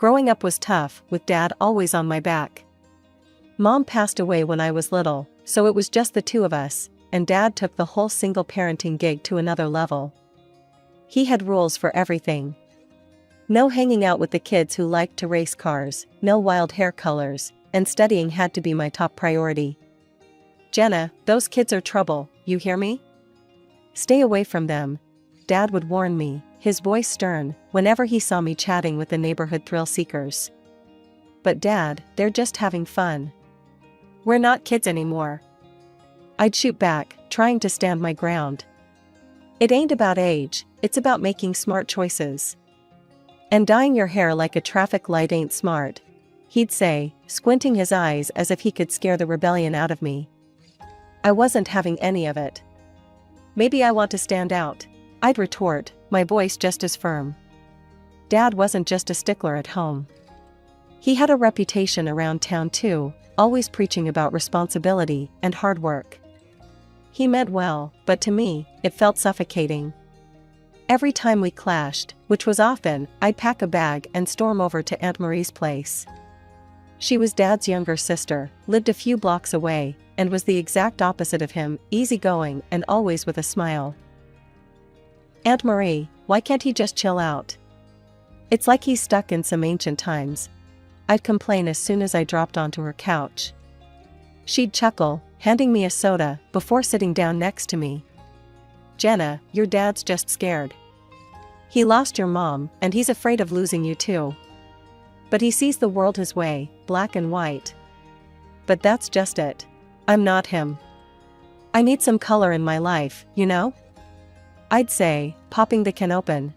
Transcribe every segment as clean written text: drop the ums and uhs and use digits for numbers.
Growing up was tough, with Dad always on my back. Mom passed away when I was little, so it was just the two of us, and Dad took the whole single parenting gig to another level. He had rules for everything. No hanging out with the kids who liked to race cars, no wild hair colors, and studying had to be my top priority. "Jenna, those kids are trouble, you hear me? Stay away from them," Dad would warn me, his voice stern, whenever he saw me chatting with the neighborhood thrill seekers. "But Dad, they're just having fun. We're not kids anymore." I'd shoot back, trying to stand my ground. "It ain't about age, it's about making smart choices. And dyeing your hair like a traffic light ain't smart," he'd say, squinting his eyes as if he could scare the rebellion out of me. I wasn't having any of it. "Maybe I want to stand out," I'd retort, my voice just as firm. Dad wasn't just a stickler at home. He had a reputation around town too, always preaching about responsibility and hard work. He meant well, but to me, it felt suffocating. Every time we clashed, which was often, I'd pack a bag and storm over to Aunt Marie's place. She was Dad's younger sister, lived a few blocks away, and was the exact opposite of him, easygoing and always with a smile. "Aunt Marie, why can't he just chill out? It's like he's stuck in some ancient times," I'd complain as soon as I dropped onto her couch. She'd chuckle, handing me a soda, before sitting down next to me. "Jenna, your dad's just scared. He lost your mom, and he's afraid of losing you too. But he sees the world his way, black and white. But that's just it. I'm not him. I need some color in my life, you know?" I'd say, popping the can open.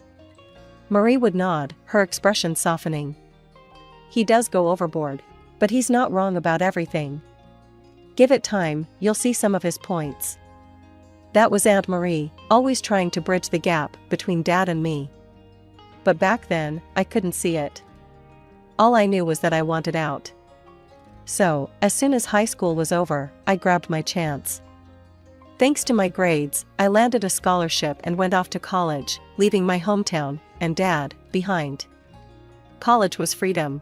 Marie would nod, her expression softening. "He does go overboard. But he's not wrong about everything. Give it time, you'll see some of his points." That was Aunt Marie, always trying to bridge the gap between Dad and me. But back then, I couldn't see it. All I knew was that I wanted out. So, as soon as high school was over, I grabbed my chance. Thanks to my grades, I landed a scholarship and went off to college, leaving my hometown, and Dad, behind. College was freedom.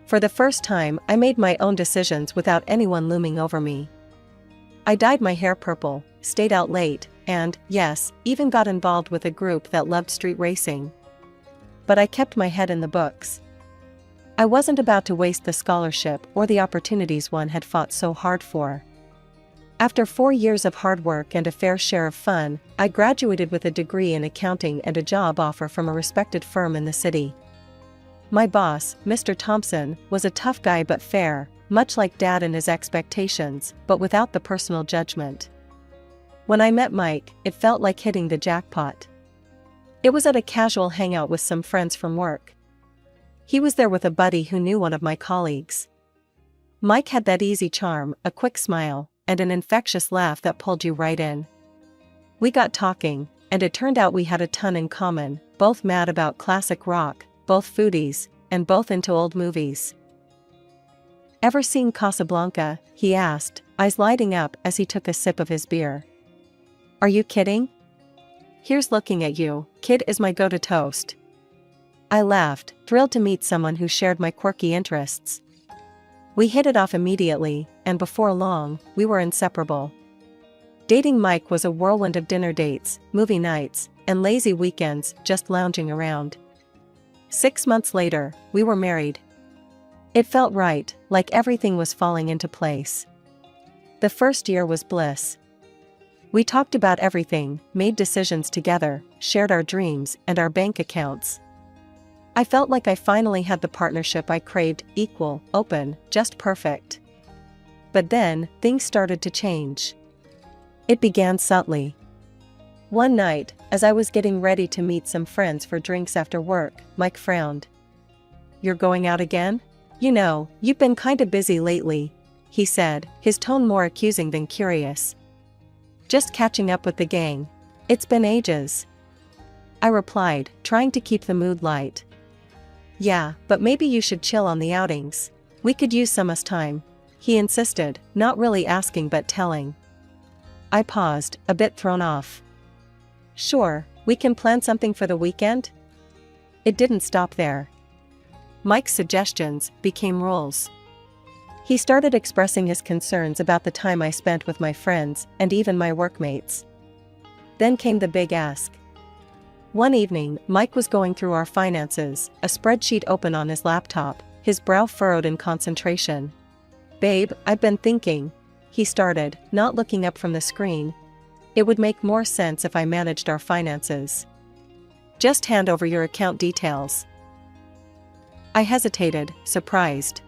For the first time, I made my own decisions without anyone looming over me. I dyed my hair purple, stayed out late, and, yes, even got involved with a group that loved street racing. But I kept my head in the books. I wasn't about to waste the scholarship or the opportunities one had fought so hard for. After 4 years of hard work and a fair share of fun, I graduated with a degree in accounting and a job offer from a respected firm in the city. My boss, Mr. Thompson, was a tough guy but fair, much like Dad and his expectations, but without the personal judgment. When I met Mike, it felt like hitting the jackpot. It was at a casual hangout with some friends from work. He was there with a buddy who knew one of my colleagues. Mike had that easy charm, a quick smile, and an infectious laugh that pulled you right in. We got talking, and it turned out we had a ton in common, both mad about classic rock, both foodies, and both into old movies. "Ever seen Casablanca?" he asked, eyes lighting up as he took a sip of his beer. "Are you kidding? Here's looking at you, kid," is my go-to toast. I laughed, thrilled to meet someone who shared my quirky interests. We hit it off immediately, and before long, we were inseparable. Dating Mike was a whirlwind of dinner dates, movie nights, and lazy weekends just lounging around. 6 months later, we were married. It felt right, like everything was falling into place. The first year was bliss. We talked about everything, made decisions together, shared our dreams and our bank accounts. I felt like I finally had the partnership I craved, equal, open, just perfect. But then, things started to change. It began subtly. One night, as I was getting ready to meet some friends for drinks after work, Mike frowned. "You're going out again? You know, you've been kinda busy lately," he said, his tone more accusing than curious. "Just catching up with the gang. It's been ages," I replied, trying to keep the mood light. "Yeah, but maybe you should chill on the outings. We could use some us time," he insisted, not really asking but telling. I paused, a bit thrown off. "Sure, we can plan something for the weekend?" It didn't stop there. Mike's suggestions became rules. He started expressing his concerns about the time I spent with my friends and even my workmates. Then came the big ask. One evening, Mike was going through our finances, a spreadsheet open on his laptop, his brow furrowed in concentration. "Babe, I've been thinking," he started, not looking up from the screen. "It would make more sense if I managed our finances. Just hand over your account details." I hesitated, surprised.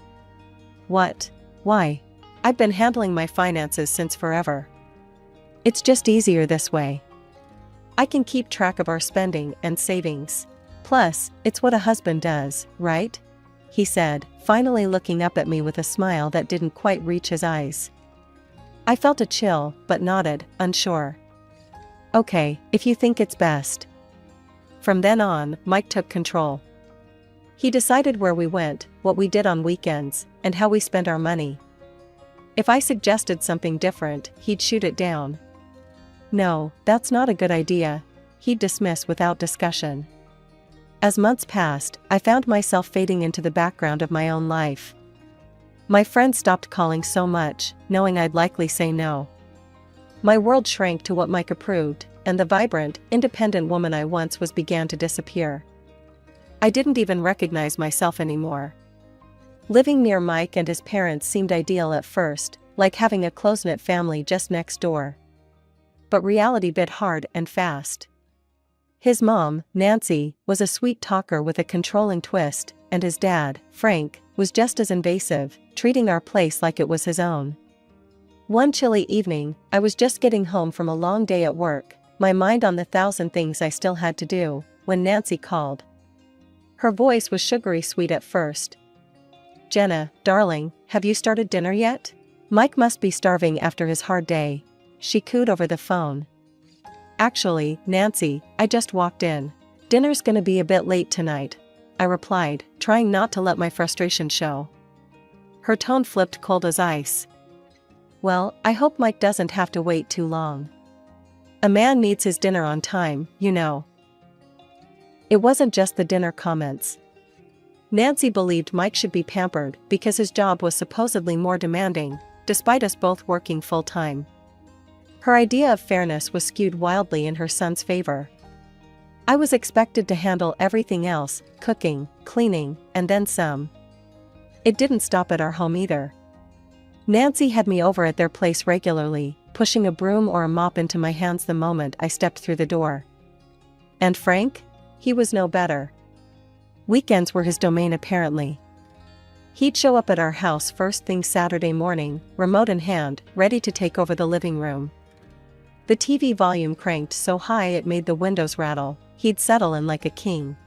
"What? Why? I've been handling my finances since forever. It's just easier this way. I can keep track of our spending and savings. Plus, it's what a husband does, right?" he said, finally looking up at me with a smile that didn't quite reach his eyes. I felt a chill, but nodded, unsure. "Okay, if you think it's best." From then on, Mike took control. He decided where we went, what we did on weekends, and how we spent our money. If I suggested something different, he'd shoot it down. "No, that's not a good idea," he'd dismiss without discussion. As months passed, I found myself fading into the background of my own life. My friends stopped calling so much, knowing I'd likely say no. My world shrank to what Mike approved, and the vibrant, independent woman I once was began to disappear. I didn't even recognize myself anymore. Living near Mike and his parents seemed ideal at first, like having a close-knit family just next door. But reality bit hard and fast. His mom, Nancy, was a sweet talker with a controlling twist, and his dad, Frank, was just as invasive, treating our place like it was his own. One chilly evening, I was just getting home from a long day at work, my mind on the thousand things I still had to do, when Nancy called. Her voice was sugary sweet at first. "Jenna, darling, have you started dinner yet? Mike must be starving after his hard day," she cooed over the phone. "Actually, Nancy, I just walked in. Dinner's gonna be a bit late tonight," I replied, trying not to let my frustration show. Her tone flipped cold as ice. "Well, I hope Mike doesn't have to wait too long. A man needs his dinner on time, you know." It wasn't just the dinner comments. Nancy believed Mike should be pampered because his job was supposedly more demanding, despite us both working full-time. Her idea of fairness was skewed wildly in her son's favor. I was expected to handle everything else, cooking, cleaning, and then some. It didn't stop at our home either. Nancy had me over at their place regularly, pushing a broom or a mop into my hands the moment I stepped through the door. And Frank? He was no better. Weekends were his domain apparently. He'd show up at our house first thing Saturday morning, remote in hand, ready to take over the living room. The TV volume cranked so high it made the windows rattle. He'd settle in like a king.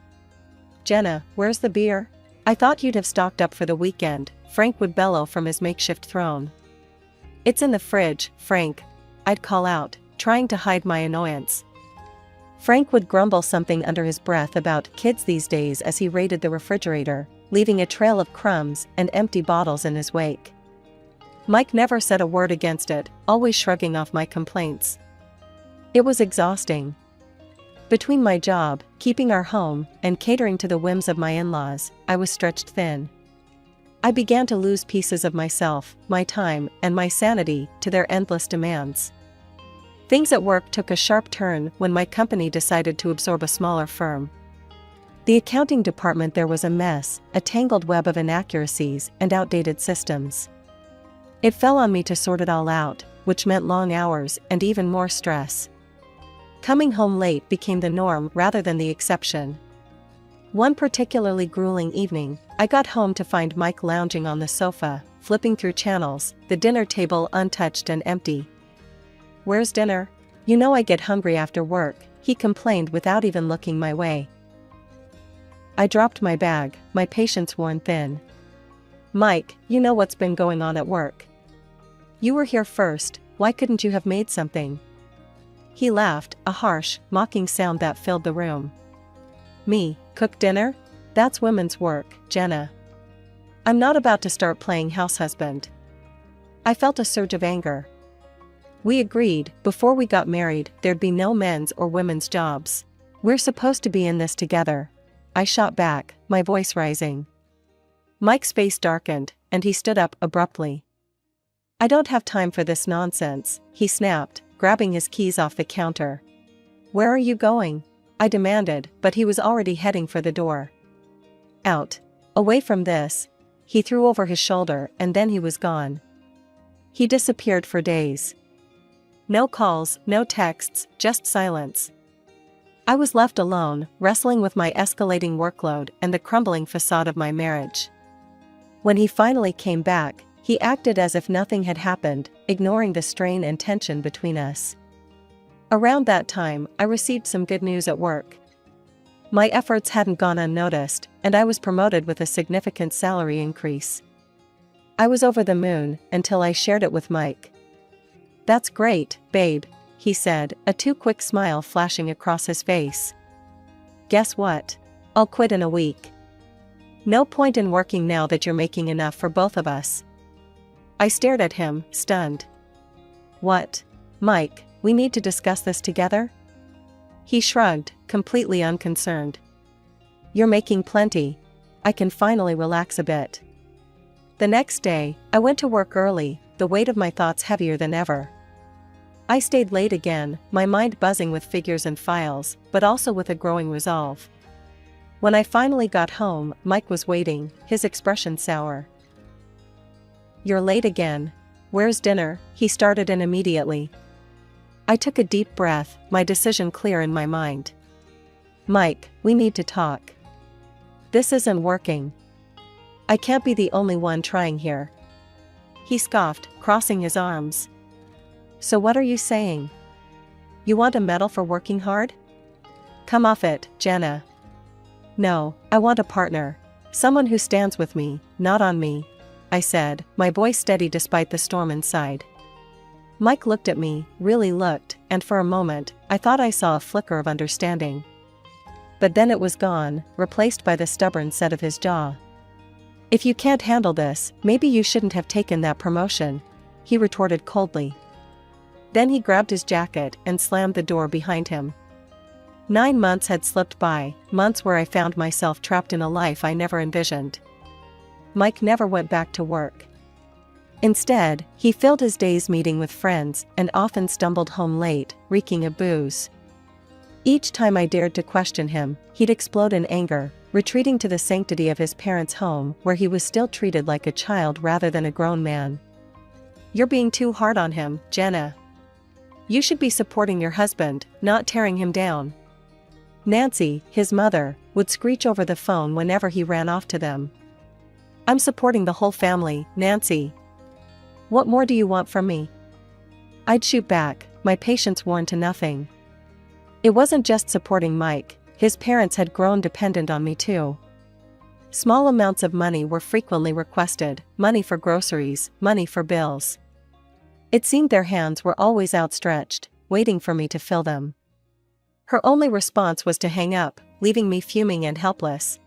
"Jenna, where's the beer? I thought you'd have stocked up for the weekend," Frank would bellow from his makeshift throne. "It's in the fridge, Frank," I'd call out, trying to hide my annoyance. Frank would grumble something under his breath about kids these days as he raided the refrigerator, leaving a trail of crumbs and empty bottles in his wake. Mike never said a word against it, always shrugging off my complaints. It was exhausting. Between my job, keeping our home, and catering to the whims of my in-laws, I was stretched thin. I began to lose pieces of myself, my time, and my sanity to their endless demands. Things at work took a sharp turn when my company decided to absorb a smaller firm. The accounting department there was a mess, a tangled web of inaccuracies and outdated systems. It fell on me to sort it all out, which meant long hours and even more stress. Coming home late became the norm rather than the exception. One particularly grueling evening, I got home to find Mike lounging on the sofa, flipping through channels, the dinner table untouched and empty. "Where's dinner? You know I get hungry after work," he complained without even looking my way. I dropped my bag, my patience worn thin. "Mike, you know what's been going on at work. You were here first, why couldn't you have made something?" He laughed, a harsh, mocking sound that filled the room. "Me, cook dinner? That's women's work, Jenna. I'm not about to start playing house husband." I felt a surge of anger. We agreed, before we got married, there'd be no men's or women's jobs. "We're supposed to be in this together," I shot back, my voice rising. Mike's face darkened, and he stood up abruptly. "I don't have time for this nonsense," he snapped, grabbing his keys off the counter. "Where are you going?" I demanded, but he was already heading for the door. "Out. Away from this." He threw over his shoulder, and then he was gone. He disappeared for days. No calls, no texts, just silence. I was left alone, wrestling with my escalating workload and the crumbling facade of my marriage. When he finally came back, he acted as if nothing had happened, ignoring the strain and tension between us. Around that time, I received some good news at work. My efforts hadn't gone unnoticed, and I was promoted with a significant salary increase. I was over the moon, until I shared it with Mike. "That's great, babe," he said, a too quick smile flashing across his face. "Guess what? I'll quit in a week. No point in working now that you're making enough for both of us." I stared at him, stunned. "What? Mike, we need to discuss this together?" He shrugged, completely unconcerned. "You're making plenty. I can finally relax a bit." The next day, I went to work early, the weight of my thoughts heavier than ever. I stayed late again, my mind buzzing with figures and files, but also with a growing resolve. When I finally got home, Mike was waiting, his expression sour. "You're late again. Where's dinner?" he started in immediately. I took a deep breath, my decision clear in my mind. "Mike, we need to talk. This isn't working. I can't be the only one trying here." He scoffed, crossing his arms. "So what are you saying? You want a medal for working hard? Come off it, Jenna." "No, I want a partner. Someone who stands with me, not on me," I said, my voice steady despite the storm inside. Mike looked at me, really looked, and for a moment, I thought I saw a flicker of understanding. But then it was gone, replaced by the stubborn set of his jaw. "If you can't handle this, maybe you shouldn't have taken that promotion," he retorted coldly. Then he grabbed his jacket and slammed the door behind him. 9 months had slipped by, months where I found myself trapped in a life I never envisioned. Mike never went back to work. Instead, he filled his days meeting with friends and often stumbled home late, reeking of booze. Each time I dared to question him, he'd explode in anger, retreating to the sanctity of his parents' home where he was still treated like a child rather than a grown man. "You're being too hard on him, Jenna. You should be supporting your husband, not tearing him down." Nancy, his mother, would screech over the phone whenever he ran off to them. "I'm supporting the whole family, Nancy. What more do you want from me?" I'd shoot back, my patience worn to nothing. It wasn't just supporting Mike, his parents had grown dependent on me too. Small amounts of money were frequently requested, money for groceries, money for bills. It seemed their hands were always outstretched, waiting for me to fill them. Her only response was to hang up, leaving me fuming and helpless.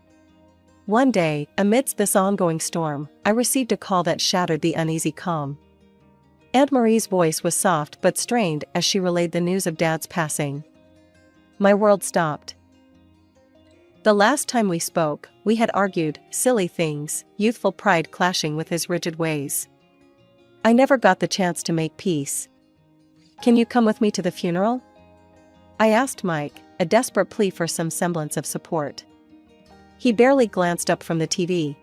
One day, amidst this ongoing storm, I received a call that shattered the uneasy calm. Aunt Marie's voice was soft but strained as she relayed the news of Dad's passing. My world stopped. The last time we spoke, we had argued, silly things, youthful pride clashing with his rigid ways. I never got the chance to make peace. "Can you come with me to the funeral?" I asked Mike, a desperate plea for some semblance of support. He barely glanced up from the TV.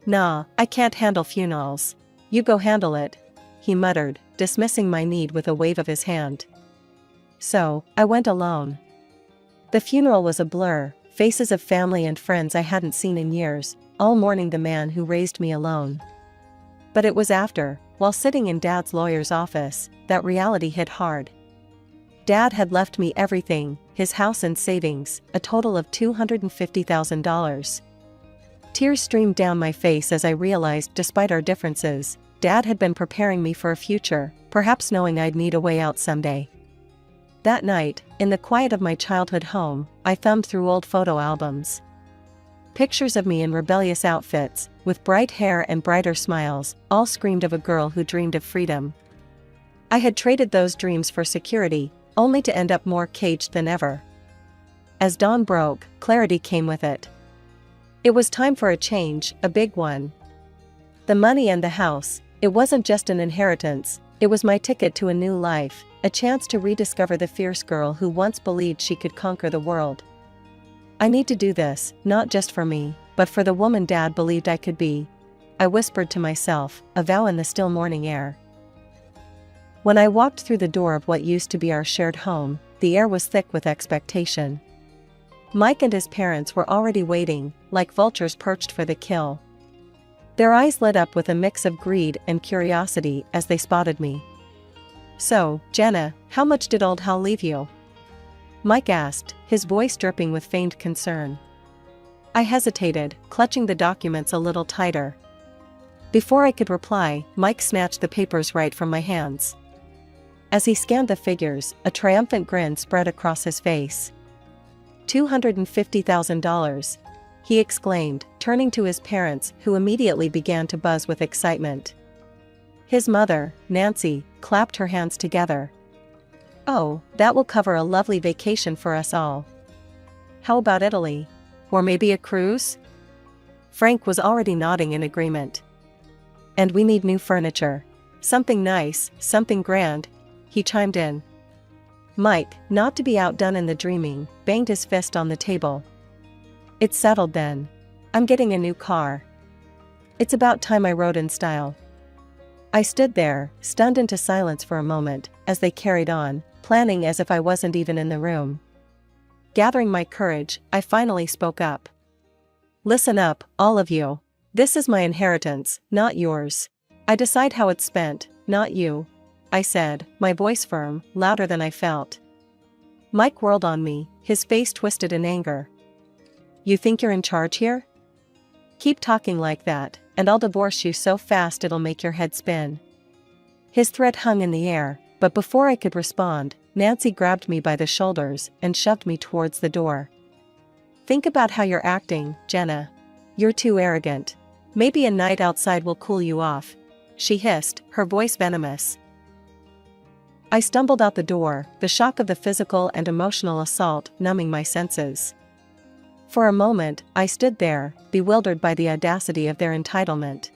"Nah, I can't handle funerals. You go handle it," he muttered, dismissing my need with a wave of his hand. So, I went alone. The funeral was a blur, faces of family and friends I hadn't seen in years, all mourning the man who raised me alone. But it was after, while sitting in Dad's lawyer's office, that reality hit hard. Dad had left me everything, his house and savings, a total of $250,000. Tears streamed down my face as I realized, despite our differences, Dad had been preparing me for a future, perhaps knowing I'd need a way out someday. That night, in the quiet of my childhood home, I thumbed through old photo albums. Pictures of me in rebellious outfits, with bright hair and brighter smiles, all screamed of a girl who dreamed of freedom. I had traded those dreams for security, only to end up more caged than ever. As dawn broke, clarity came with it. It was time for a change, a big one. The money and the house, it wasn't just an inheritance, it was my ticket to a new life, a chance to rediscover the fierce girl who once believed she could conquer the world. I need to do this, not just for me, but for the woman Dad believed I could be, I whispered to myself, a vow in the still morning air. When I walked through the door of what used to be our shared home, the air was thick with expectation. Mike and his parents were already waiting, like vultures perched for the kill. Their eyes lit up with a mix of greed and curiosity as they spotted me. "So, Jenna, how much did old Hal leave you?" Mike asked, his voice dripping with feigned concern. I hesitated, clutching the documents a little tighter. Before I could reply, Mike snatched the papers right from my hands. As he scanned the figures, a triumphant grin spread across his face. $250,000, he exclaimed, turning to his parents, who immediately began to buzz with excitement. His mother, Nancy, clapped her hands together. "Oh, that will cover a lovely vacation for us all. How about Italy? Or maybe a cruise?" Frank was already nodding in agreement. "And we need new furniture. Something nice, something grand," he chimed in. Mike, not to be outdone in the dreaming, banged his fist on the table. "It's settled then. I'm getting a new car. It's about time I rode in style." I stood there, stunned into silence for a moment, as they carried on, planning as if I wasn't even in the room. Gathering my courage, I finally spoke up. "Listen up, all of you. This is my inheritance, not yours. I decide how it's spent, not you," I said, my voice firm, louder than I felt. Mike whirled on me, his face twisted in anger. "You think you're in charge here? Keep talking like that, and I'll divorce you so fast it'll make your head spin." His threat hung in the air, but before I could respond, Nancy grabbed me by the shoulders and shoved me towards the door. "Think about how you're acting, Jenna. You're too arrogant. Maybe a night outside will cool you off," she hissed, her voice venomous. I stumbled out the door, the shock of the physical and emotional assault numbing my senses. For a moment, I stood there, bewildered by the audacity of their entitlement.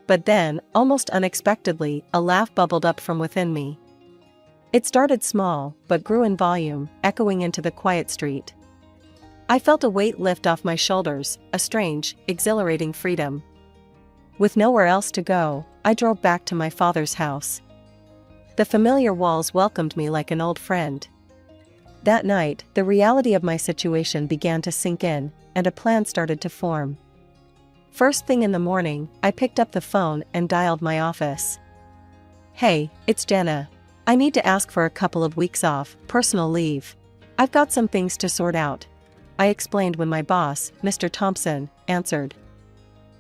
But then, almost unexpectedly, a laugh bubbled up from within me. It started small, but grew in volume, echoing into the quiet street. I felt a weight lift off my shoulders, a strange, exhilarating freedom. With nowhere else to go, I drove back to my father's house. The familiar walls welcomed me like an old friend. That night, the reality of my situation began to sink in, and a plan started to form. First thing in the morning, I picked up the phone and dialed my office. "Hey, it's Jenna. I need to ask for a couple of weeks off, personal leave. I've got some things to sort out," I explained when my boss, Mr. Thompson, answered.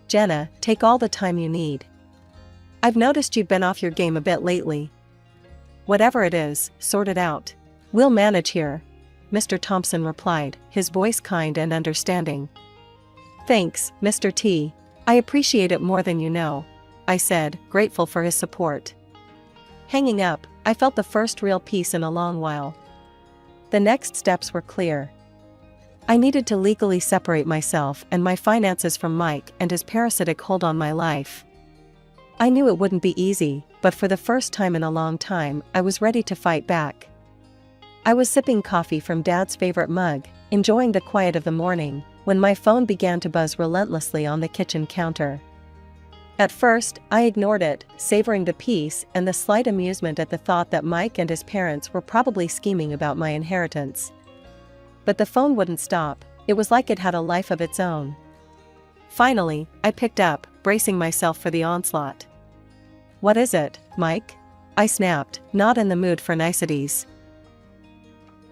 "Jenna, take all the time you need. I've noticed you've been off your game a bit lately. Whatever it is, sort it out. We'll manage here," Mr. Thompson replied, his voice kind and understanding. "Thanks, Mr. T. I appreciate it more than you know," I said, grateful for his support. Hanging up, I felt the first real peace in a long while. The next steps were clear. I needed to legally separate myself and my finances from Mike and his parasitic hold on my life. I knew it wouldn't be easy, but for the first time in a long time, I was ready to fight back. I was sipping coffee from Dad's favorite mug, enjoying the quiet of the morning, when my phone began to buzz relentlessly on the kitchen counter. At first, I ignored it, savoring the peace and the slight amusement at the thought that Mike and his parents were probably scheming about my inheritance. But the phone wouldn't stop, it was like it had a life of its own. Finally, I picked up, bracing myself for the onslaught. "What is it, Mike?" I snapped, not in the mood for niceties.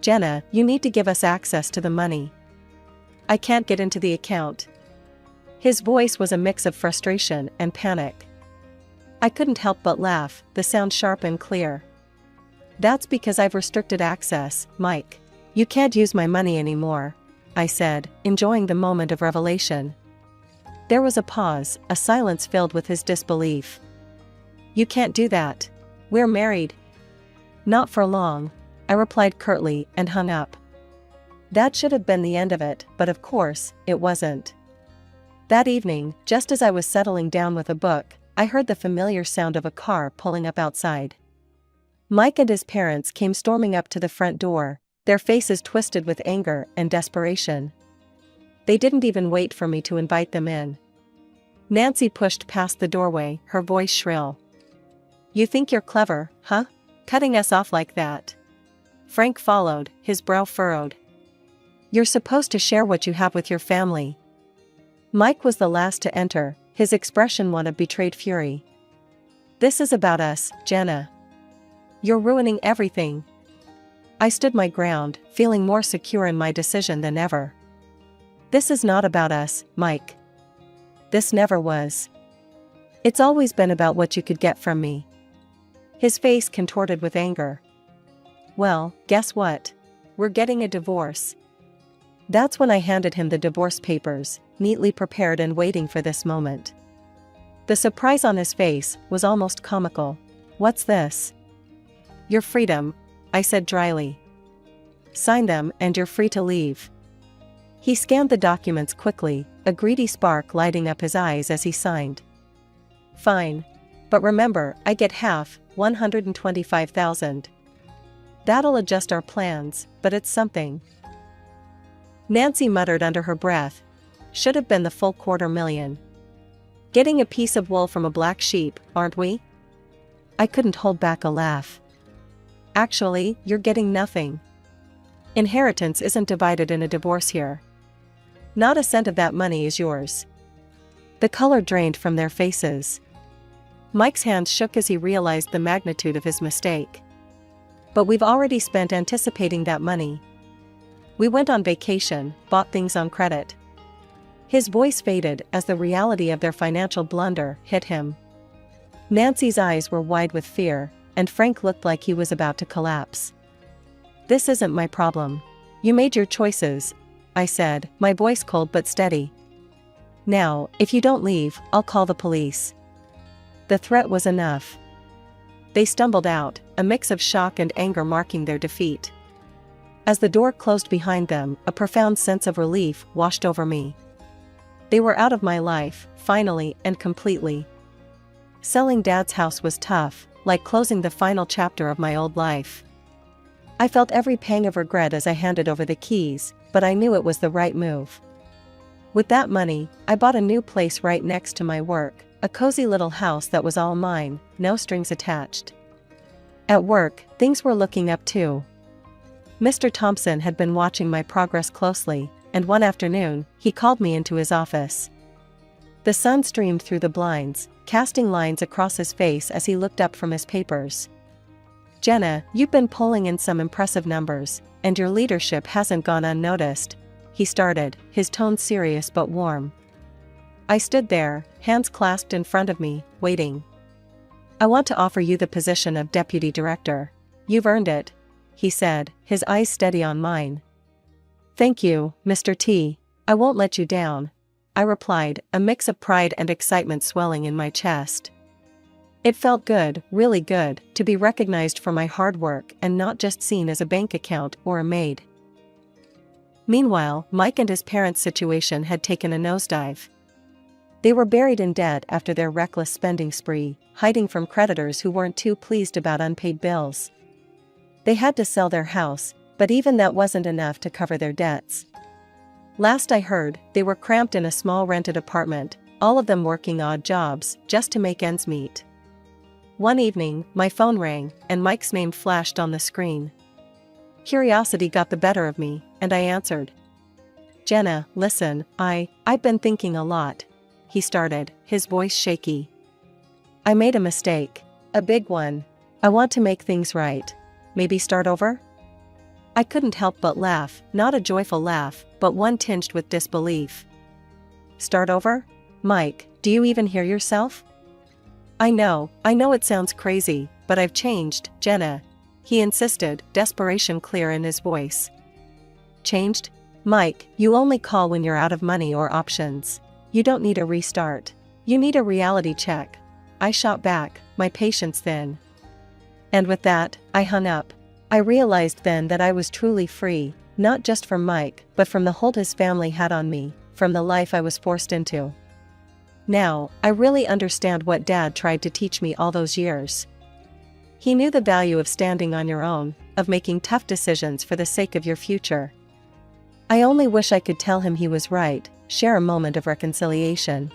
"Jenna, you need to give us access to the money. I can't get into the account." His voice was a mix of frustration and panic. I couldn't help but laugh, the sound sharp and clear. "That's because I've restricted access, Mike. You can't use my money anymore," I said, enjoying the moment of revelation. There was a pause, a silence filled with his disbelief. "You can't do that. We're married." "Not for long," I replied curtly and hung up. That should have been the end of it, but of course, it wasn't. That evening, just as I was settling down with a book, I heard the familiar sound of a car pulling up outside. Mike and his parents came storming up to the front door, their faces twisted with anger and desperation. They didn't even wait for me to invite them in. Nancy pushed past the doorway, her voice shrill. "You think you're clever, huh? Cutting us off like that?" Frank followed, his brow furrowed. "You're supposed to share what you have with your family." Mike was the last to enter, his expression one of betrayed fury. "This is about us, Jenna. You're ruining everything." I stood my ground, feeling more secure in my decision than ever. "This is not about us, Mike. This never was. It's always been about what you could get from me." His face contorted with anger. "Well, guess what? We're getting a divorce." That's when I handed him the divorce papers, neatly prepared and waiting for this moment. The surprise on his face was almost comical. "What's this?" "Your freedom," I said dryly. "Sign them and you're free to leave." He scanned the documents quickly, a greedy spark lighting up his eyes as he signed. "Fine. But remember, I get half, 125,000. That'll adjust our plans, but it's something." Nancy muttered under her breath. "Should have been the full $250,000. Getting a piece of wool from a black sheep, aren't we?" I couldn't hold back a laugh. "Actually, you're getting nothing. Inheritance isn't divided in a divorce here. Not a cent of that money is yours." The color drained from their faces. Mike's hands shook as he realized the magnitude of his mistake. "But we've already spent anticipating that money. We went on vacation, bought things on credit." His voice faded as the reality of their financial blunder hit him. Nancy's eyes were wide with fear, and Frank looked like he was about to collapse. "This isn't my problem. You made your choices," I said, my voice cold but steady. "Now, if you don't leave, I'll call the police." The threat was enough. They stumbled out, a mix of shock and anger marking their defeat. As the door closed behind them, a profound sense of relief washed over me. They were out of my life, finally and completely. Selling Dad's house was tough, like closing the final chapter of my old life. I felt every pang of regret as I handed over the keys, but I knew it was the right move. With that money, I bought a new place right next to my work, a cozy little house that was all mine, no strings attached. At work, things were looking up too. Mr. Thompson had been watching my progress closely, and one afternoon, he called me into his office. The sun streamed through the blinds, casting lines across his face as he looked up from his papers. "Jenna, you've been pulling in some impressive numbers, and your leadership hasn't gone unnoticed," he started, his tone serious but warm. I stood there, hands clasped in front of me, waiting. "I want to offer you the position of deputy director. You've earned it," he said, his eyes steady on mine. "Thank you, Mr. T. I won't let you down," I replied, a mix of pride and excitement swelling in my chest. It felt good, really good, to be recognized for my hard work and not just seen as a bank account or a maid. Meanwhile, Mike and his parents' situation had taken a nosedive. They were buried in debt after their reckless spending spree, hiding from creditors who weren't too pleased about unpaid bills. They had to sell their house, but even that wasn't enough to cover their debts. Last I heard, they were cramped in a small rented apartment, all of them working odd jobs, just to make ends meet. One evening, my phone rang, and Mike's name flashed on the screen. Curiosity got the better of me, and I answered. "Jenna, listen, I've been thinking a lot," he started, his voice shaky. "I made a mistake. A big one. I want to make things right. Maybe start over?" I couldn't help but laugh, not a joyful laugh, but one tinged with disbelief. "Start over? Mike, do you even hear yourself?" I know it sounds crazy, but I've changed, Jenna," he insisted, desperation clear in his voice. "Changed? Mike, you only call when you're out of money or options. You don't need a restart. You need a reality check," I shot back, my patience thin. And with that, I hung up. I realized then that I was truly free, not just from Mike, but from the hold his family had on me, from the life I was forced into. Now, I really understand what Dad tried to teach me all those years. He knew the value of standing on your own, of making tough decisions for the sake of your future. I only wish I could tell him he was right, share a moment of reconciliation.